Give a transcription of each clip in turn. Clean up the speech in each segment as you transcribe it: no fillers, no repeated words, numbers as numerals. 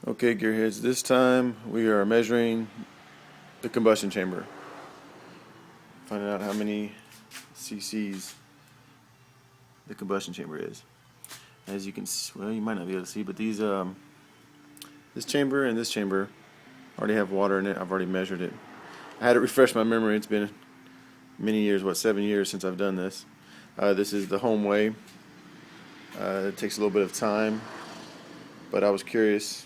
Okay, gearheads, this time we are measuring the combustion chamber. Finding out how many cc's the combustion chamber is. As you can see, well, you might not be able to see, but these this chamber and this chamber already have water in it. I've already measured it. I had to refresh my memory. It's been many years, 7 years since I've done this. This is the home way. It takes a little bit of time, but I was curious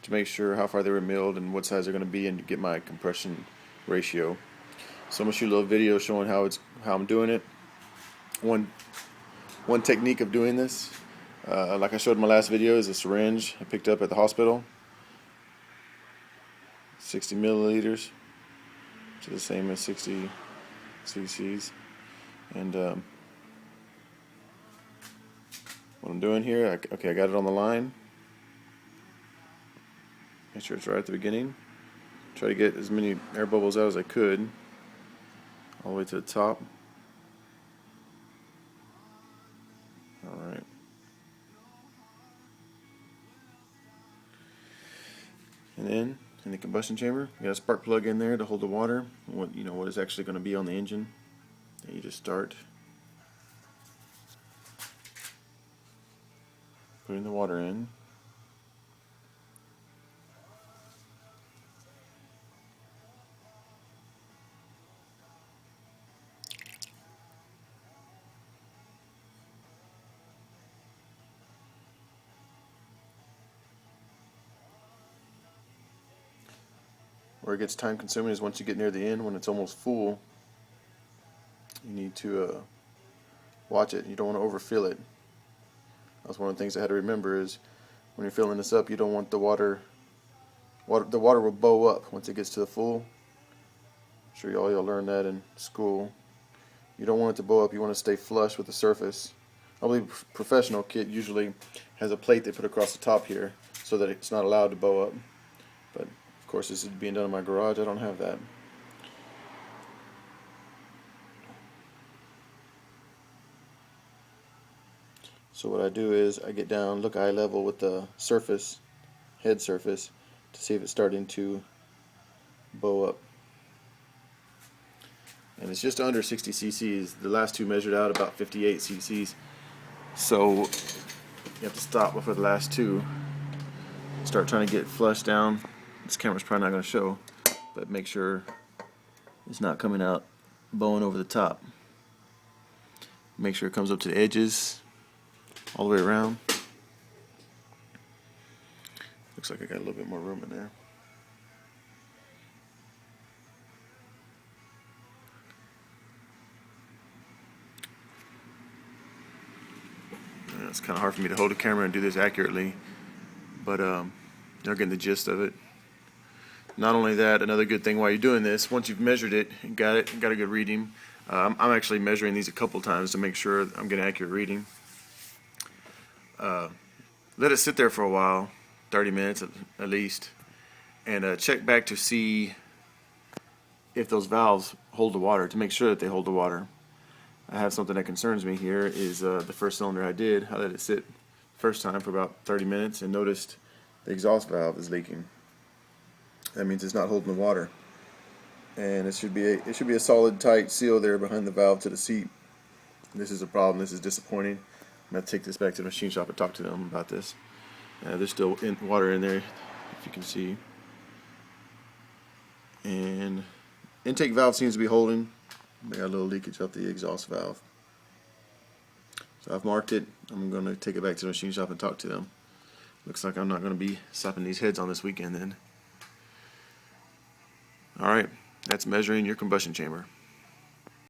to make sure how far they were milled and what size they're going to be, and to get my compression ratio. So I'm going to shoot a little video showing how I'm doing it. One technique of doing this, like I showed in my last video, is a syringe I picked up at the hospital. 60 milliliters, which is the same as 60 cc's. And what I'm doing here, I got it on the line. Make sure it's right at the beginning. Try to get as many air bubbles out as I could, all the way to the top. Alright. And then, in the combustion chamber, you got a spark plug in there to hold the water. What is actually going to be on the engine. And you just start putting the water in. Where it gets time consuming is once you get near the end, when it's almost full, you need to watch it. You don't want to overfill it. That's one of the things I had to remember, is when you're filling this up, you don't want the water will bow up once it gets to the full. I'm sure you'll learn that in school. You don't want it to bow up, you want to stay flush with the surface. I believe professional kit usually has a plate they put across the top here so that it's not allowed to bow up. But of course, this is being done in my garage. I don't have that. So what I do is I get down, look eye level with the surface, head surface, to see if it's starting to bow up. And it's just under 60 cc's. The last two measured out about 58 cc's. So you have to stop before the last two. Start trying to get flush down. This camera's probably not going to show, but make sure it's not coming out bowing over the top. Make sure it comes up to the edges all the way around. Looks like I got a little bit more room in there. It's kind of hard for me to hold a camera and do this accurately, but you're getting the gist of it. Not only that, another good thing while you're doing this, once you've measured it and got a good reading, I'm actually measuring these a couple times to make sure I'm getting accurate reading. Let it sit there for a while, 30 minutes at least, and check back to see if those valves hold the water, to make sure that they hold the water. I have something that concerns me here, is the first cylinder I did. I let it sit first time for about 30 minutes and noticed the exhaust valve is leaking. That means it's not holding the water, and it should be a solid, tight seal there behind the valve to the seat. This is a problem. This is disappointing. I'm going to take this back to the machine shop and talk to them about this. There's still water in there, if you can see. And intake valve seems to be holding. They got a little leakage out the exhaust valve. So I've marked it. I'm going to take it back to the machine shop and talk to them. Looks like I'm not going to be slapping these heads on this weekend then. Alright, that's measuring your combustion chamber.